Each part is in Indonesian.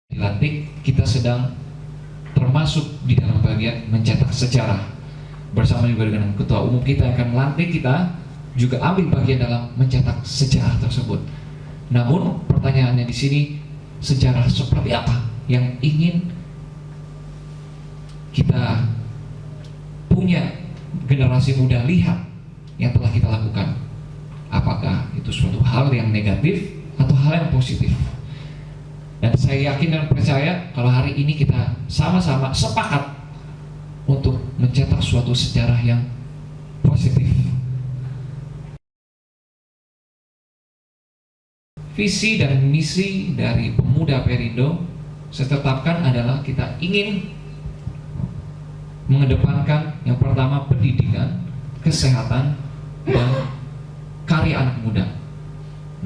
Dilantik, kita sedang termasuk di dalam bagian mencetak sejarah. Bersama juga dengan ketua umum kita yang akan melantik, kita juga ambil bagian dalam mencetak sejarah tersebut. Namun pertanyaannya di sini, sejarah seperti apa yang ingin kita punya generasi muda lihat yang telah kita lakukan? Apakah itu suatu hal yang negatif atau hal yang positif? Dan saya yakin dan percaya kalau hari ini kita sama-sama sepakat untuk mencetak suatu sejarah yang positif. Visi dan misi dari Pemuda Perindo saya tetapkan adalah kita ingin mengedepankan yang pertama pendidikan, kesehatan, dan karya anak muda.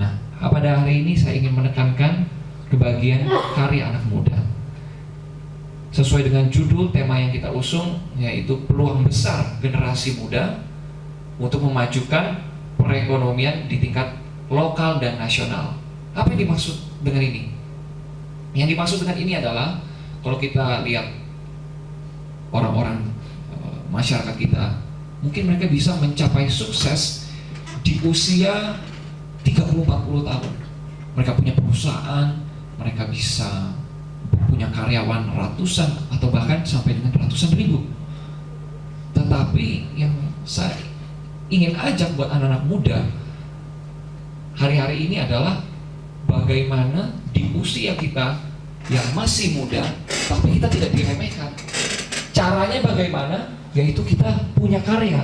Nah, pada hari ini saya ingin menekankan ke bagian karya anak muda. Sesuai dengan judul tema yang kita usung, yaitu peluang besar generasi muda untuk memajukan perekonomian di tingkat lokal dan nasional. Apa yang dimaksud dengan ini? Yang dimaksud dengan ini adalah kalau kita lihat orang-orang masyarakat kita, mungkin mereka bisa mencapai sukses di usia 30-40 tahun. Mereka punya perusahaan, mereka bisa punya karyawan ratusan atau bahkan sampai dengan ratusan ribu. Tetapi yang saya ingin ajak buat anak-anak muda hari-hari ini adalah bagaimana di usia kita yang masih muda tapi kita tidak diremehkan. Caranya bagaimana? Yaitu kita punya karya.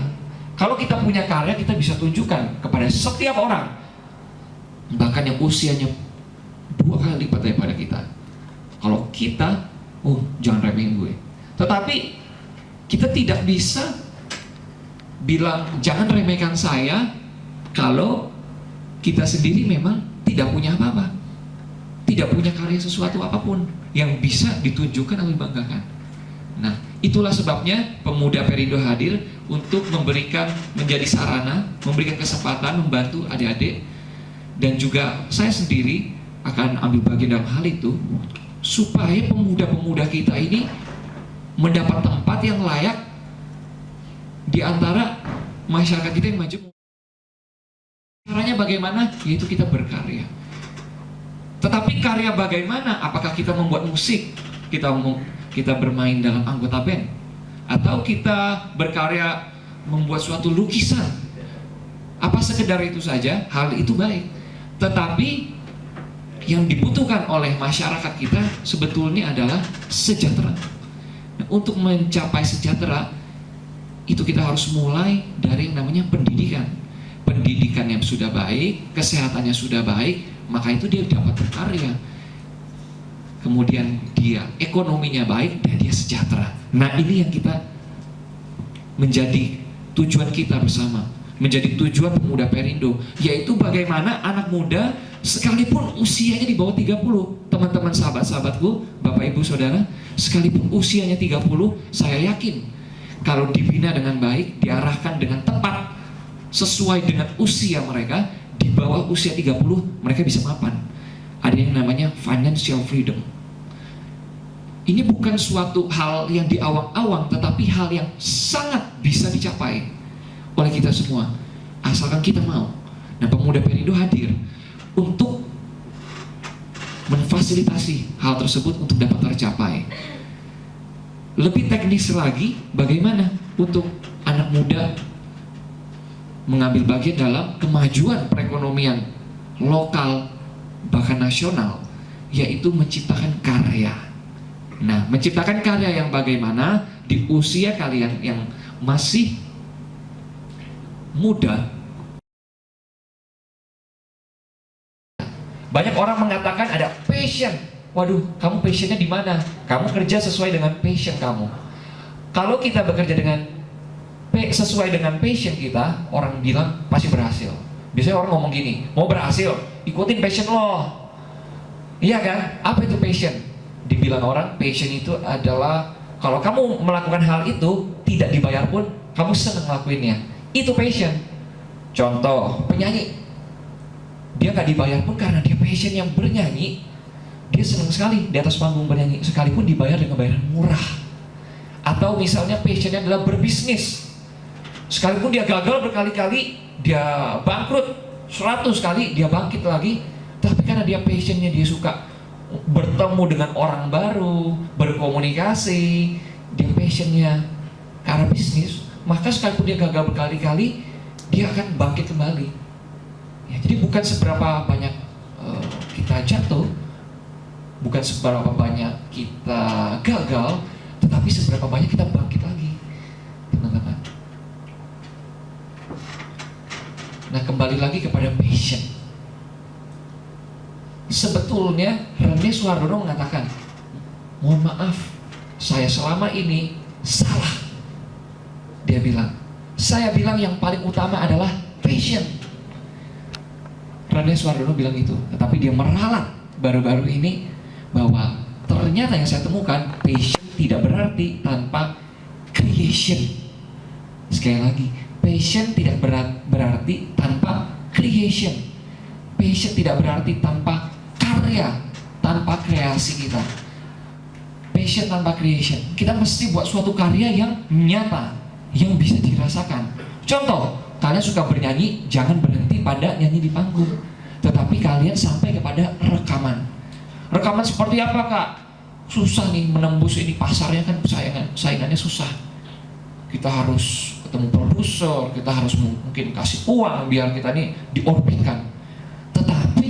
Kalau kita punya karya, kita bisa tunjukkan kepada setiap orang, bahkan yang usianya 2 kali lipat daripada kita. Kalau kita, jangan remehin gue. Tetapi kita tidak bisa bilang jangan remehkan saya kalau kita sendiri memang tidak punya apa-apa, tidak punya karya sesuatu apapun yang bisa ditunjukkan atau dibanggakan. Nah, itulah sebabnya Pemuda Perindo hadir untuk memberikan, menjadi sarana, memberikan kesempatan, membantu adik-adik, dan juga saya sendiri akan ambil bagian dalam hal itu, supaya pemuda-pemuda kita ini mendapat tempat yang layak di antara masyarakat kita yang maju. Caranya bagaimana? Yaitu kita berkarya. Tetapi karya bagaimana? Apakah kita membuat musik? Kita bermain dalam anggota band? Atau kita berkarya membuat suatu lukisan? Apa sekedar itu saja? Hal itu baik. Tetapi yang dibutuhkan oleh masyarakat kita sebetulnya adalah sejahtera. Nah, untuk mencapai sejahtera itu kita harus mulai dari yang namanya pendidikan. Pendidikan yang sudah baik, kesehatannya sudah baik, maka itu dia dapat berkarya. Kemudian dia ekonominya baik dan dia sejahtera. Nah, ini yang kita menjadi tujuan kita bersama, menjadi tujuan Pemuda Perindo, yaitu bagaimana anak muda sekalipun usianya di bawah 30, teman-teman sahabat-sahabatku, Bapak Ibu Saudara, sekalipun usianya 30, saya yakin kalau dibina dengan baik, diarahkan dengan tepat sesuai dengan usia mereka, di bawah usia 30 mereka bisa mapan. Ada yang namanya financial freedom. Ini bukan suatu hal yang diawang-awang, tetapi hal yang sangat bisa dicapai oleh kita semua, asalkan kita mau. Nah, Pemuda Perindo hadir untuk memfasilitasi hal tersebut untuk dapat tercapai. Lebih teknis lagi, bagaimana untuk anak muda mengambil bagian dalam kemajuan perekonomian lokal bahkan nasional, yaitu menciptakan karya. Nah, menciptakan karya yang bagaimana di usia kalian yang masih muda. Banyak orang mengatakan ada passion. Waduh, kamu passionnya di mana? Kamu kerja sesuai dengan passion kamu. Kalau kita bekerja dengan sesuai dengan passion kita, orang bilang pasti berhasil. Biasanya orang ngomong gini, mau berhasil, ikutin passion lo. Iya kan? Apa itu passion? Dibilang orang, passion itu adalah kalau kamu melakukan hal itu tidak dibayar pun kamu senang ngelakuinnya. Itu passion. Contoh, penyanyi, dia gak dibayar pun karena dia passion yang bernyanyi, dia senang sekali di atas panggung bernyanyi, sekalipun dibayar dengan bayaran murah. Atau misalnya passionnya adalah berbisnis, sekalipun dia gagal berkali-kali, dia bangkrut 100 kali, dia bangkit lagi, tapi karena dia passionnya, dia suka bertemu dengan orang baru, berkomunikasi, dia passionnya ke arah bisnis, maka sekalipun dia gagal berkali-kali, dia akan bangkit kembali. Ya, jadi bukan seberapa banyak kita jatuh, bukan seberapa banyak kita gagal, tetapi seberapa banyak kita bangkit lagi, teman-teman. Nah, kembali lagi kepada passion. Sebetulnya Rene Suhardono mengatakan, mohon maaf, saya selama ini salah. Dia bilang, saya bilang yang paling utama adalah passion. Rene Suhardono bilang itu, tetapi dia meralat baru-baru ini bahwa ternyata yang saya temukan, passion tidak berarti tanpa creation. Sekali lagi, passion tidak berarti tanpa creation. Passion tidak berarti tanpa karya, tanpa kreasi kita. Passion tanpa creation, kita mesti buat suatu karya yang nyata, yang bisa dirasakan. Contoh, kalian suka bernyanyi, jangan berhenti pada nyanyi di panggung, tetapi kalian sampai kepada rekaman. Rekaman seperti apa, Kak? Susah nih menembus ini, pasarnya kan saingannya susah. Kita harus ketemu produser, kita harus mungkin kasih uang biar kita nih diorbitkan. Tetapi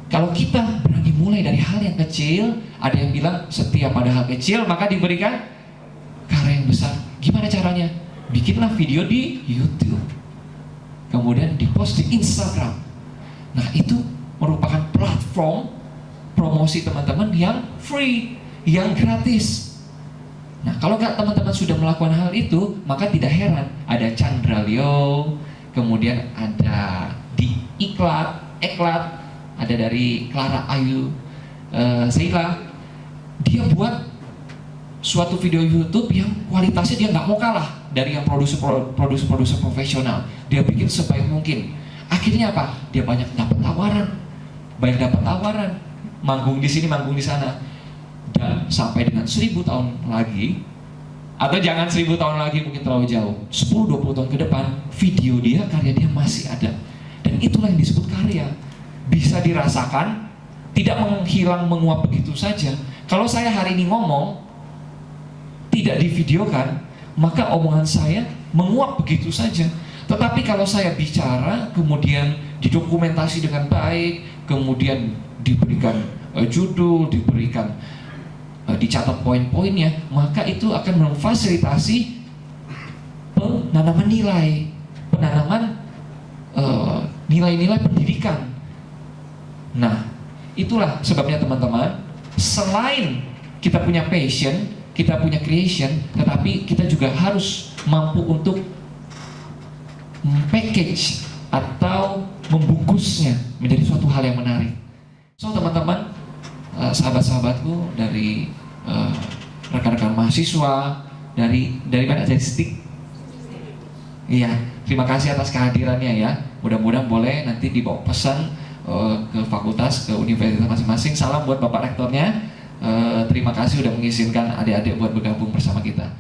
kalau kita berani mulai dari hal yang kecil, ada yang bilang setiap pada hal kecil maka diberikan karya yang besar. Gimana caranya? Bikinlah video di YouTube, kemudian dipost di Instagram. Nah, itu merupakan platform promosi teman-teman yang free, yang gratis. Nah, kalau teman-teman sudah melakukan hal itu, maka tidak heran ada Chandra Leo, kemudian ada di Eklat, ada dari Clara Ayu Sheila. Dia buat suatu video YouTube yang kualitasnya dia nggak mau kalah dari yang produser profesional. Dia bikin sebaik mungkin. Akhirnya apa? Dia banyak dapat tawaran, manggung di sini, manggung di sana, dan sampai dengan 1000 tahun lagi, atau jangan 1000 tahun lagi, mungkin terlalu jauh, 10-20 tahun ke depan, video dia, karya dia masih ada. Dan itulah yang disebut karya. Bisa dirasakan, tidak menghilang, menguap begitu saja. Kalau saya hari ini ngomong, tidak divideokan, maka omongan saya menguap begitu saja. Tetapi kalau saya bicara, kemudian didokumentasi dengan baik, kemudian diberikan judul, diberikan dicatat poin-poinnya, maka itu akan memfasilitasi penanaman nilai-nilai pendidikan. Nah, itulah sebabnya teman-teman, selain kita punya passion, kita punya creation, tetapi kita juga harus mampu untuk package atau membungkusnya menjadi suatu hal yang menarik. So teman-teman, sahabat-sahabatku dari rekan-rekan mahasiswa dari mana, dari STIK. Iya, terima kasih atas kehadirannya ya. Mudah-mudahan boleh nanti dibawa pesan ke fakultas, ke universitas masing-masing. Salam buat Bapak Rektornya. Terima kasih sudah mengizinkan adik-adik buat bergabung bersama kita.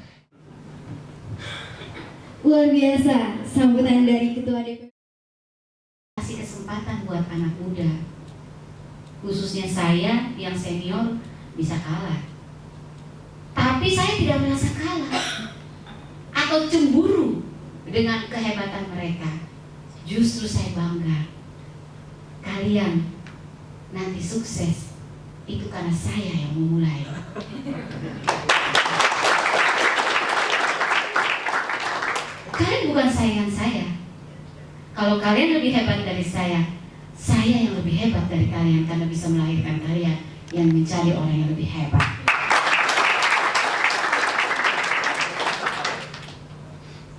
Luar biasa sambutan dari Ketua DPP. Kasih kesempatan buat anak muda, khususnya saya yang senior, bisa kalah. Tapi saya tidak merasa kalah atau cemburu dengan kehebatan mereka. Justru saya bangga. Kalian nanti sukses, itu karena saya yang memulai. Kalian bukan saingan saya. Kalau kalian lebih hebat dari saya yang lebih hebat dari kalian, karena bisa melahirkan kalian yang mencari orang yang lebih hebat.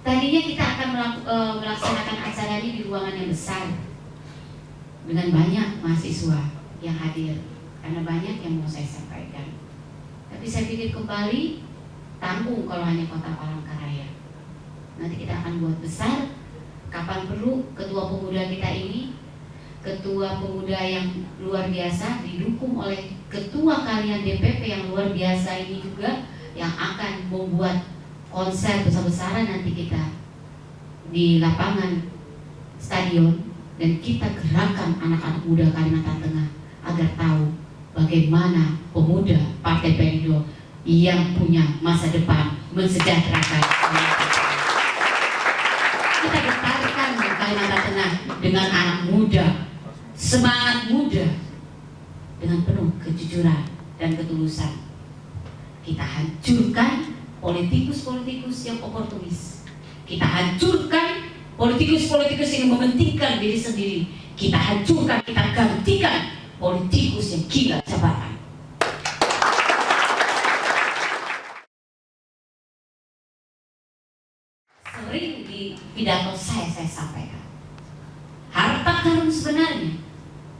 Tadinya kita akan melaksanakan acara ini di ruangan yang besar dengan banyak mahasiswa yang hadir, karena banyak yang mau saya sampaikan. Tapi saya pikir kembali, tanggung kalau hanya Kota Palangkaraya. Nanti kita akan buat besar. Kapan perlu, ketua pemuda kita ini, ketua pemuda yang luar biasa, didukung oleh ketua kalian DPP yang luar biasa ini juga, yang akan membuat konser besar-besaran nanti kita di lapangan stadion. Dan kita gerakan anak-anak muda Kalimantan Tengah agar tahu bagaimana pemuda Partai Perindo yang punya masa depan mensejahterakan kita besarkan Kalimantan Tengah dengan anak muda, semangat muda, dengan penuh kejujuran dan ketulusan. Kita hancurkan politikus-politikus yang oportunis. Kita hancurkan politikus-politikus yang mementingkan diri sendiri. Kita hancurkan, kita gantikan politikus yang gila jabatan. Sering di pidato saya sampaikan, harta karun sebenarnya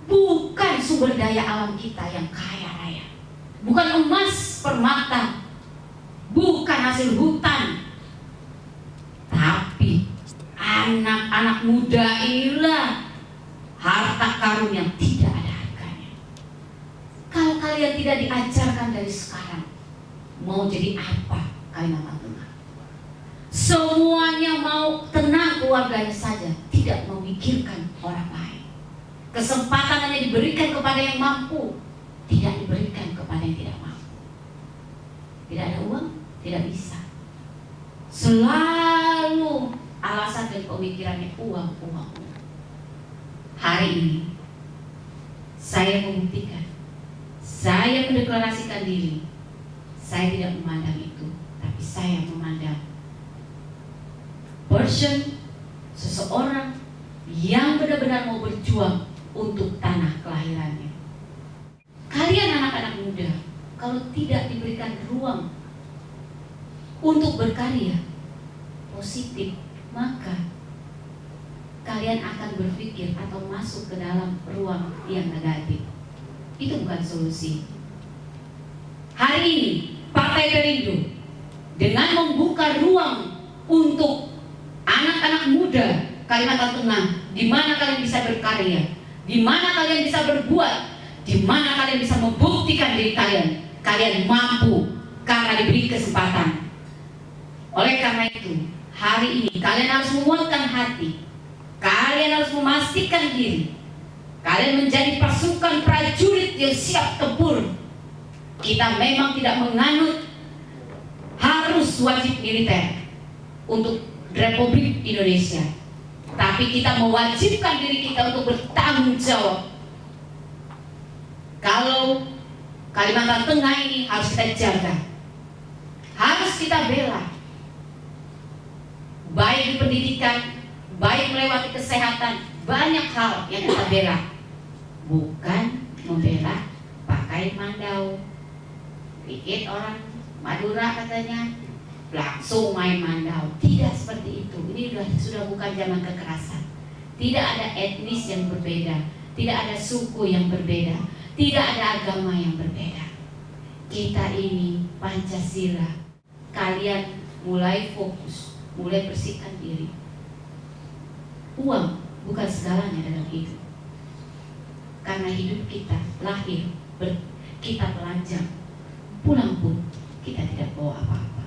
bukan sumber daya alam kita yang kaya raya, bukan emas permata, bukan hasil hutan, tapi anak-anak muda inilah harta karun yang tidak ada harganya. Kalau kalian tidak diajarkan dari sekarang, mau jadi apa Kalimantan Tengah? Semuanya mau tenang keluarganya saja, tidak memikirkan orang lain. Kesempatan hanya diberikan kepada yang mampu, tidak diberikan kepada yang tidak mampu. Tidak ada uang, tidak bisa. Selalu alasan dan pemikirannya uang. Hari ini saya membuktikan, saya mendeklarasikan diri. Saya tidak memandang itu, tapi saya memandang person, seseorang yang benar-benar mau berjuang untuk tanah kelahirannya. Kalian anak-anak muda, kalau tidak diberikan ruang untuk berkarya positif, maka kalian akan berpikir atau masuk ke dalam ruang yang negatif. Itu bukan solusi. Hari ini Partai Perindo dengan membuka ruang untuk anak-anak muda Kalimantan Tengah, di mana kalian bisa berkarya, di mana kalian bisa berbuat, di mana kalian bisa membuktikan diri kalian. Kalian mampu karena diberi kesempatan. Oleh karena itu, hari ini kalian harus menguatkan hati. Kalian harus memastikan diri. Kalian menjadi pasukan prajurit yang siap tempur. Kita memang tidak menganut harus wajib militer untuk Republik Indonesia, tapi kita mewajibkan diri kita untuk bertanggung jawab. Kalau Kalimantan Tengah ini harus kita jaga, harus kita bela, baik di pendidikan, baik melewati kesehatan, banyak hal yang kita bela. Bukan membela pakai mandau. Pikir orang Madura katanya langsung main mandau. Tidak seperti itu. Ini sudah bukan zaman kekerasan. Tidak ada etnis yang berbeda, tidak ada suku yang berbeda, tidak ada agama yang berbeda. Kita ini Pancasila. Kalian mulai fokus, mulai bersihkan diri. Uang bukan segalanya dalam hidup. Karena hidup kita lahir, kita telanjang, pulang pun kita tidak bawa apa-apa.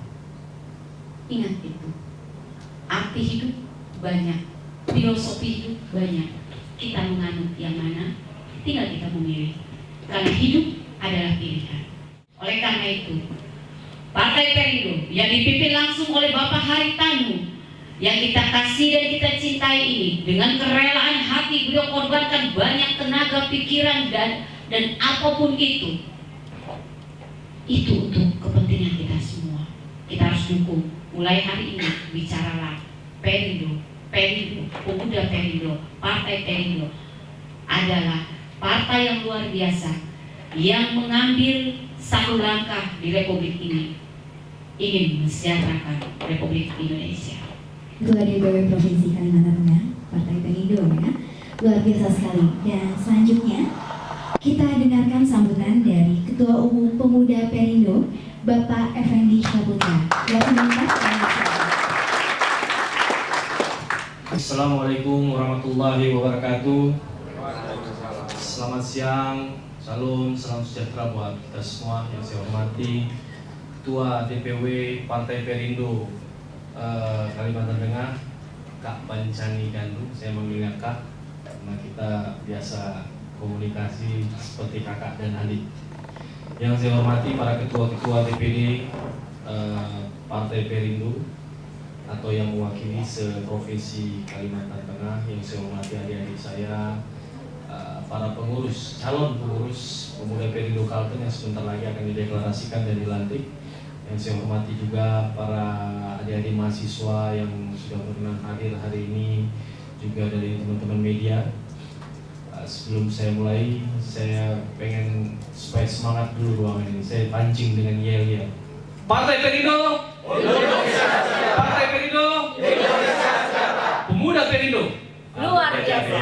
Ingat itu. Arti hidup banyak, filosofi hidup banyak. Kita menganut yang mana, tinggal kita memilih. Karena hidup adalah pilihan. Oleh karena itu, Partai Perindo yang dipimpin langsung oleh Bapak Haritanu, yang kita kasih dan kita cintai ini, dengan kerelaan hati beliau korbankan banyak tenaga, pikiran dan apapun itu untuk kepentingan kita semua. Kita harus dukung. Mulai hari ini bicaralah Perindo, pemuda Perindo, Partai Perindo adalah partai yang luar biasa yang mengambil satu langkah di Republik ini, ingin mensejahterakan Republik Indonesia. Ketua DPW Provinsi Kalimantan Tengah, Partai Perindo ya, luar biasa sekali. Dan selanjutnya kita dengarkan sambutan dari Ketua Umum Pemuda Perindo, Bapak Effendi Syaputra. Assalamualaikum warahmatullahi wabarakatuh. Selamat siang, salam sejahtera buat kita semua yang saya hormati. Ketua DPW Partai Perindo Kalimantan Tengah, Kak Bancani Gandu. Saya memanggilnya Kak karena kita biasa komunikasi seperti kakak dan adik. Yang saya hormati para ketua-ketua DPD Partai Perindo atau yang mewakili se-provinsi Kalimantan Tengah, yang saya hormati adik-adik saya, para pengurus, calon pengurus Pemuda Perindo Kalteng yang sebentar lagi akan dideklarasikan dan dilantik. Yang saya hormati juga para adik-adik mahasiswa yang sudah berkenan hadir hari ini, juga dari teman-teman media. Sebelum saya mulai, saya pengen supaya semangat dulu ruangan ini. Saya pancing dengan yel-yel. Partai Perindo, Partai Perindo, Pemuda Perindo. Luar biasa.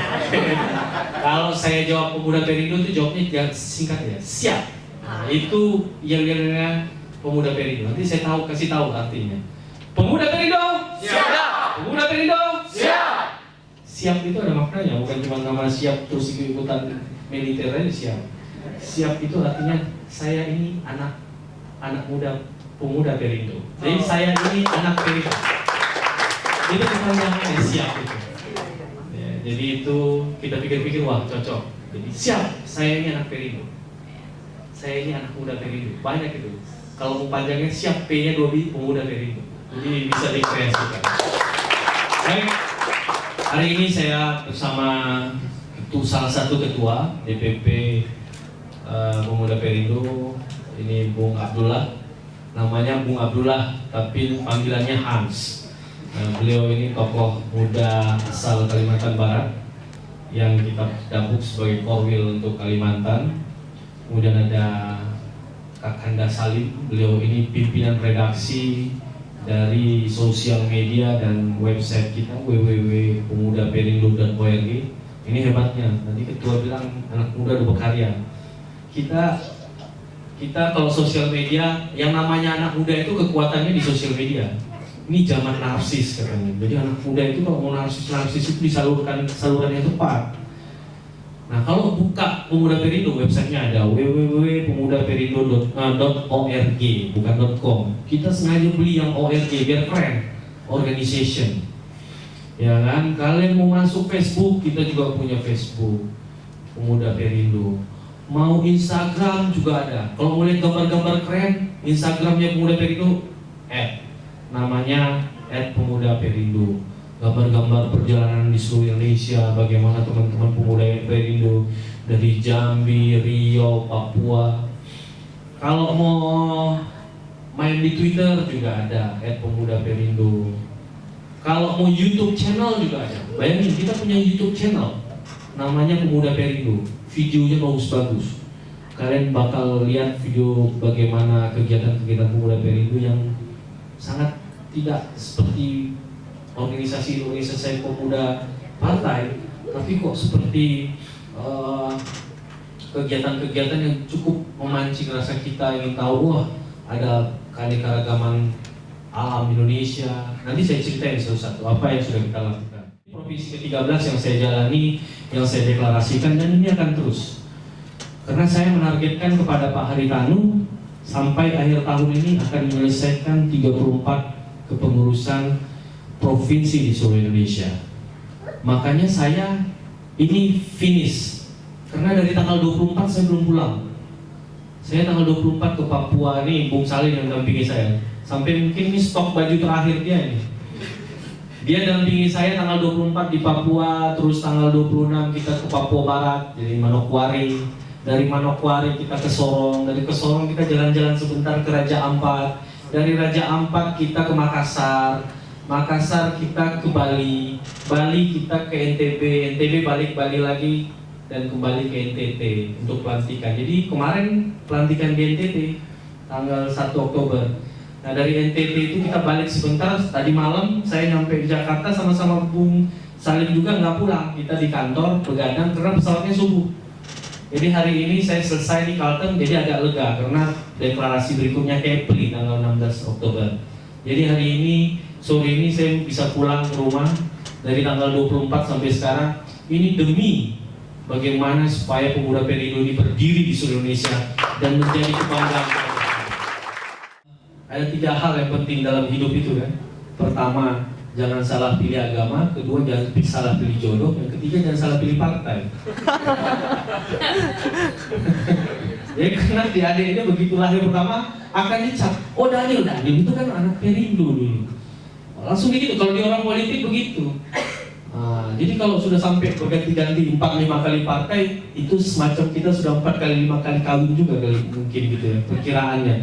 Kalau saya jawab Pemuda Perindo itu jawabnya jangan singkat ya, siap. Nah, itu yel-yelnya Pemuda Perindo. Nanti saya kasih tahu artinya. Pemuda Perindo, siap. Pemuda Perindo, siap. Siap itu ada maknanya, bukan cuma nama siap terus ikut-ikutan militer aja siap. Siap itu artinya saya ini anak muda Pemuda Perindo. Jadi saya ini anak Perindo. Itu kepanjangannya siap itu. Ya, jadi itu kita pikir-pikir wah cocok. Jadi siap, saya ini anak Perindo. Saya ini anak muda Perindo. Banyak itu. Kalau mau panjangnya siap, P-nya 2 biji Pemuda Perindo. Jadi bisa dikreasikan. Baik. Hari ini saya bersama salah satu ketua DPP Pemuda Perindo, ini Bung Abdullah, namanya Bung Abdullah tapi panggilannya Hans. Beliau ini tokoh muda asal Kalimantan Barat yang kita dapuk sebagai korwil untuk Kalimantan. Kemudian ada Kak Handa Salim, beliau ini pimpinan redaksi dari sosial media dan website kita www.pemudaperindo.org. Ini hebatnya, nanti ketua bilang anak muda udah berkarya. Kita kalau sosial media, yang namanya anak muda itu kekuatannya di sosial media. Ini zaman narsis katanya. Jadi anak muda itu kalau mau narsis itu disalurkan saluran yang tepat. Nah, kalau buka Pemuda Perindo, websitenya ada www.pemudaperindo.org, bukan .com. Kita sengaja beli yang .org biar keren, organization. Ya kan, kalian mau masuk Facebook, kita juga punya Facebook Pemuda Perindo. Mau Instagram juga ada. Kalau mau lihat gambar-gambar keren, Instagramnya Pemuda Perindo, namanya @Pemuda Perindo. Gambar-gambar perjalanan di seluruh Indonesia, bagaimana teman-teman pemuda Perindo dari Jambi, Riau, Papua. Kalau mau main di Twitter juga ada @Pemuda Perindo. Kalau mau YouTube channel juga ada. Bayangin, kita punya YouTube channel namanya Pemuda Perindo. Videonya bagus-bagus. Kalian bakal lihat video bagaimana kegiatan-kegiatan Pemuda Perindo yang sangat tidak seperti organisasi pemuda partai, tapi kok seperti kegiatan-kegiatan yang cukup memancing rasa kita ingin tahu. Wah, ada keanekaragaman alam Indonesia. Nanti saya ceritain satu-satu apa yang sudah kita lakukan. Provinsi ke-13 yang saya jalani, yang saya deklarasikan, dan ini akan terus. Karena saya menargetkan kepada Pak Haritanu sampai akhir tahun ini akan menyelesaikan 34 kepengurusan provinsi di seluruh Indonesia. Makanya saya ini finish. Karena dari tanggal 24 saya belum pulang. Saya tanggal 24 ke Papua nih, Bung Salim yang dampingi saya. Sampai mungkin ini stok baju terakhir dia nih. Dia dampingi saya tanggal 24 di Papua, terus tanggal 26 kita ke Papua Barat, jadi Manokwari. Dari Manokwari kita ke Sorong, dari ke Sorong kita jalan-jalan sebentar ke Raja Ampat. Dari Raja Ampat kita ke Makassar. Makassar kita ke Bali, Bali kita ke NTB, NTB balik Bali lagi dan kembali ke NTT untuk pelantikan. Jadi kemarin pelantikan di NTT tanggal 1 Oktober. Nah, dari NTT itu kita balik sebentar. Tadi malam saya nyampe di Jakarta sama-sama Bung Salim juga nggak pulang. Kita di kantor begadang karena pesawatnya subuh. Jadi hari ini saya selesai di Kalteng, jadi agak lega karena deklarasi berikutnya Kepri tanggal 16 Oktober. Jadi hari ini sore ini saya bisa pulang ke rumah dari tanggal 24 sampai sekarang. Ini demi bagaimana supaya Pemuda Perindo ini berdiri di seluruh Indonesia dan menjadi kebanggaan. Ada 3 hal yang penting dalam hidup itu kan. Pertama, jangan salah pilih agama. Kedua, jangan salah pilih jodoh. Yang ketiga, jangan salah pilih partai. Ya karena di adiknya begitu lahir pertama akan dicap, oh Daniel itu kan anak Perindo dulu. Langsung begitu, kalau di orang politik begitu. Jadi kalau sudah sampai berganti-ganti 4-5 kali partai, itu semacam kita sudah 4 kali 5 kali kawin juga kali mungkin gitu ya perkiraannya.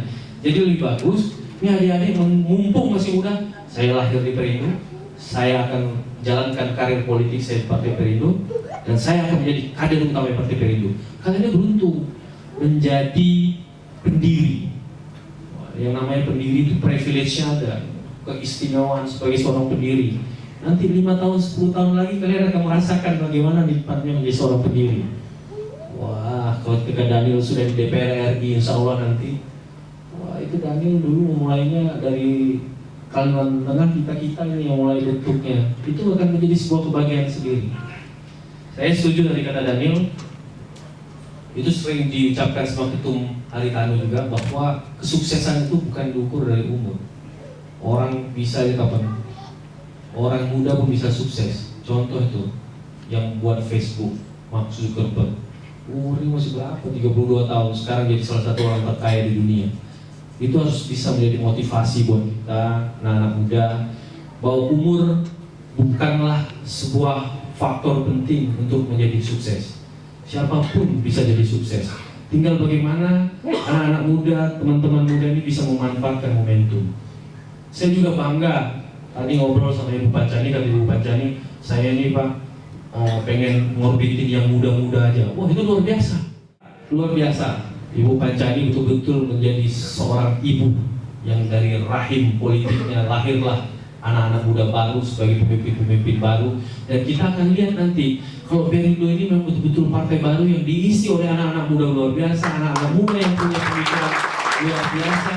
Jadi lebih bagus, ini adik-adik mumpung masih muda, saya lahir di Perindo, saya akan jalankan karir politik saya di Partai Perindo, dan saya akan menjadi kader utama Partai Perindo. Kalian beruntung menjadi pendiri. Yang namanya pendiri itu privilege-nya ada, keistimewaan sebagai seorang pendiri. Nanti 5 tahun, 10 tahun lagi kalian akan merasakan bagaimana nikmatnya menjadi seorang pendiri. Wah, kalau ketika Daniel sudah di DPR RI, insya Allah nanti, wah itu Daniel dulu mulainya dari Kalimantan Tengah, kita ini yang mulai bentuknya. Itu akan menjadi sebuah kebahagiaan sendiri. Saya setuju dari kata Daniel. Itu sering diucapkan sama Ketum Haritanu juga, bahwa kesuksesan itu bukan diukur dari umur. Orang bisa di kapan, orang muda pun bisa sukses. Contoh itu yang buat Facebook, Mark Zuckerberg, umurnya masih berapa? 32 tahun, sekarang jadi salah satu orang terkaya di dunia. Itu harus bisa menjadi motivasi buat kita, anak-anak muda, bahwa umur bukanlah sebuah faktor penting untuk menjadi sukses. Siapapun bisa jadi sukses. Tinggal bagaimana anak-anak muda, teman-teman muda ini bisa memanfaatkan momentum. Saya juga bangga. Tadi ngobrol sama Ibu Pancani, kata Ibu Pancani, saya ini Pak pengen ngorbitin yang muda-muda aja. Wah itu luar biasa. Luar biasa. Ibu Pancani betul-betul menjadi seorang ibu yang dari rahim politiknya lahirlah anak-anak muda baru sebagai pemimpin-pemimpin baru. Dan kita akan lihat nanti kalau Perindo ini memang betul-betul partai baru yang diisi oleh anak-anak muda luar biasa, anak-anak muda yang punya pemikiran luar biasa,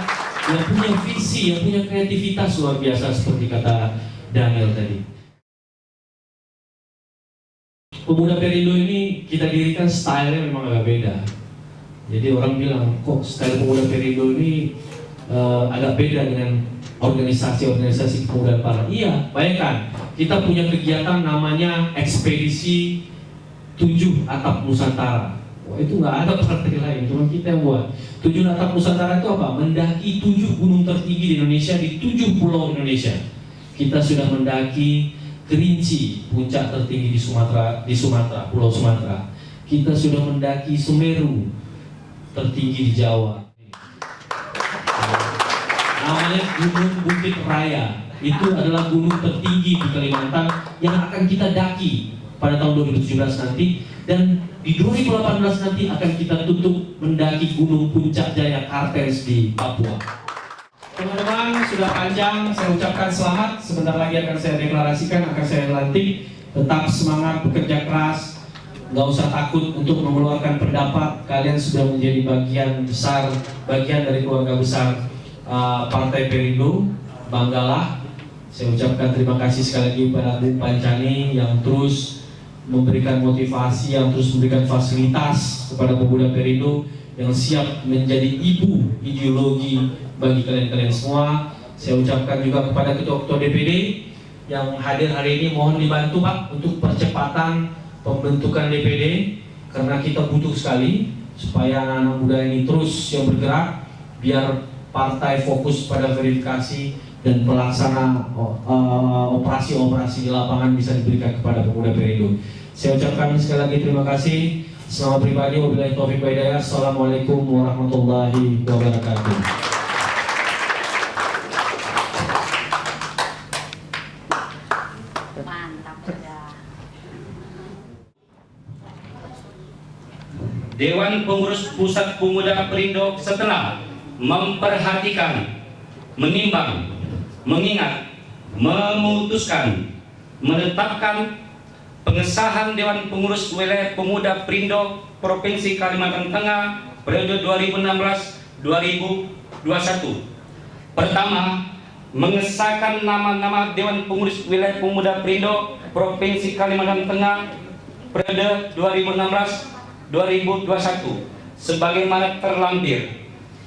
yang punya visi, yang punya kreativitas luar biasa seperti kata Daniel tadi. Pemuda Perindo ini kita dirikan stylenya memang agak beda. Jadi orang bilang kok style Pemuda Perindo ini agak beda dengan organisasi-organisasi kepemudaan para. Iya, bayangkan kita punya kegiatan namanya ekspedisi 7 Atap Nusantara. Wah, itu nggak ada partai lain, cuma kita yang buat. 7 Atap Nusantara itu apa? Mendaki 7 gunung tertinggi di Indonesia di 7 pulau Indonesia. Kita sudah mendaki Kerinci, puncak tertinggi di Sumatera, Pulau Sumatera. Kita sudah mendaki Semeru, tertinggi di Jawa. Namanya Gunung Bukit Raya. Itu adalah gunung tertinggi di Kalimantan yang akan kita daki pada tahun 2017 nanti, dan di 2018 nanti akan kita tutup mendaki Gunung Puncak Jaya Kartens di Papua. Teman-teman, sudah panjang, saya ucapkan selamat. Sebentar lagi akan saya deklarasikan, akan saya lantik. Tetap semangat, bekerja keras, nggak usah takut untuk mengeluarkan pendapat. Kalian sudah menjadi bagian besar, bagian dari keluarga besar Partai Perindo. Banggalah. Saya ucapkan terima kasih sekali lagi kepada Bu Pancani yang terus memberikan motivasi, yang terus memberikan fasilitas kepada pemuda Perindo, yang siap menjadi ibu ideologi bagi kalian-kalian semua. Saya ucapkan juga kepada ketua-ketua DPD yang hadir hari ini, mohon dibantu Pak untuk percepatan pembentukan DPD, karena kita butuh sekali supaya anak-anak muda ini terus yang bergerak, biar partai fokus pada verifikasi dan pelaksana operasi-operasi di lapangan bisa diberikan kepada pemuda Perindo. Saya ucapkan sekali lagi terima kasih. Selamat pribadi, wabillahi taufiq wal hidayah. Assalamualaikum warahmatullahi wabarakatuh. Dewan Pengurus Pusat Pemuda Perindo setelah memperhatikan, menimbang, mengingat, memutuskan, menetapkan pengesahan Dewan Pengurus Wilayah Pemuda Perindo Provinsi Kalimantan Tengah periode 2016-2021. Pertama, mengesahkan nama-nama Dewan Pengurus Wilayah Pemuda Perindo Provinsi Kalimantan Tengah periode 2016-2021 sebagaimana terlampir.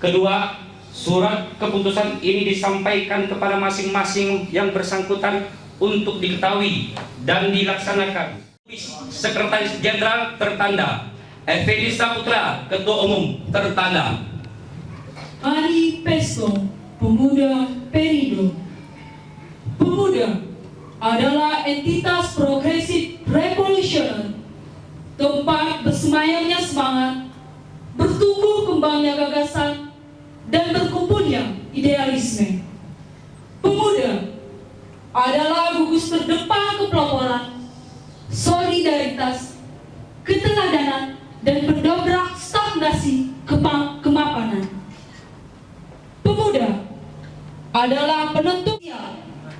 Kedua, surat keputusan ini disampaikan kepada masing-masing yang bersangkutan untuk diketahui dan dilaksanakan. Sekretaris Jenderal tertanda Effendi Saputra, Ketua Umum tertanda Manifesto Pemuda Perindo. Pemuda adalah entitas progresif revolusioner, tempat bersemayamnya semangat, bertumbuh kembangnya gagasan, dan berkumpulnya idealisme. Pemuda adalah gugus terdepan kepeloporan, solidaritas, keteladanan, dan pendobrak stagnasi kemapanan. Pemuda adalah penentu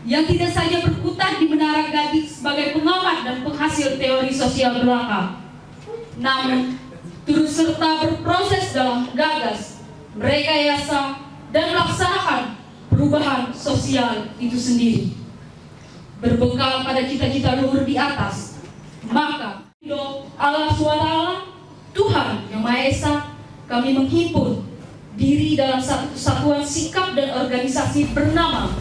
yang tidak saja berkutat di Menara Gading sebagai pengamat dan penghasil teori sosial belaka, namun turut serta berproses dalam gagas, merekayasa, dan melaksanakan perubahan sosial itu sendiri. Berbekal pada cita-cita luhur di atas, maka Allah SWT, Tuhan Yang Maha Esa, kami menghimpun diri dalam satu kesatuan sikap dan organisasi bernama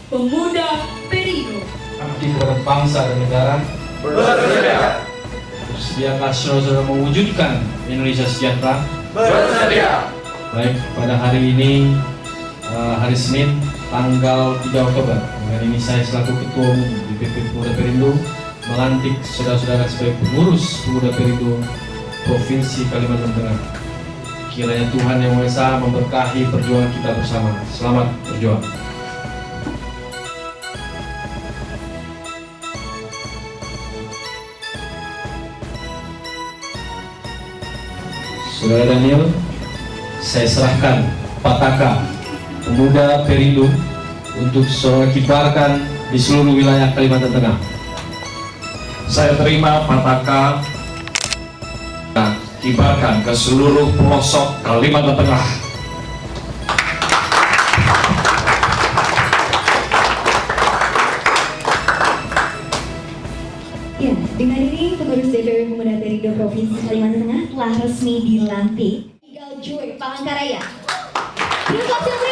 Pemuda Perindo. Abdi kepada bangsa dan negara. Bersedia. Bersedia saudara mewujudkan Indonesia sejahtera. Bersedia. Baik, pada hari ini hari Senin tanggal 3 Oktober. Hari ini saya selaku Ketua Umum DPP Pemuda Perindo melantik saudara-saudara sebagai pengurus Pemuda Perindo Provinsi Kalimantan Tengah. Kiranya Tuhan Yang Maha Esa memberkahi perjuangan kita bersama. Selamat berjuang. Saudara Daniel, saya serahkan pataka Pemuda Perindo untuk saudara kibarkan di seluruh wilayah Kalimantan Tengah. Saya terima Pataka dan kibarkan ke seluruh pelosok Kalimantan Tengah. Ya, dengan ini pengurus DPW Pemuda Perindo Provinsi Kalimantan Tengah telah resmi dilantik. Igal Joy Palangkaraya. Terima kasih.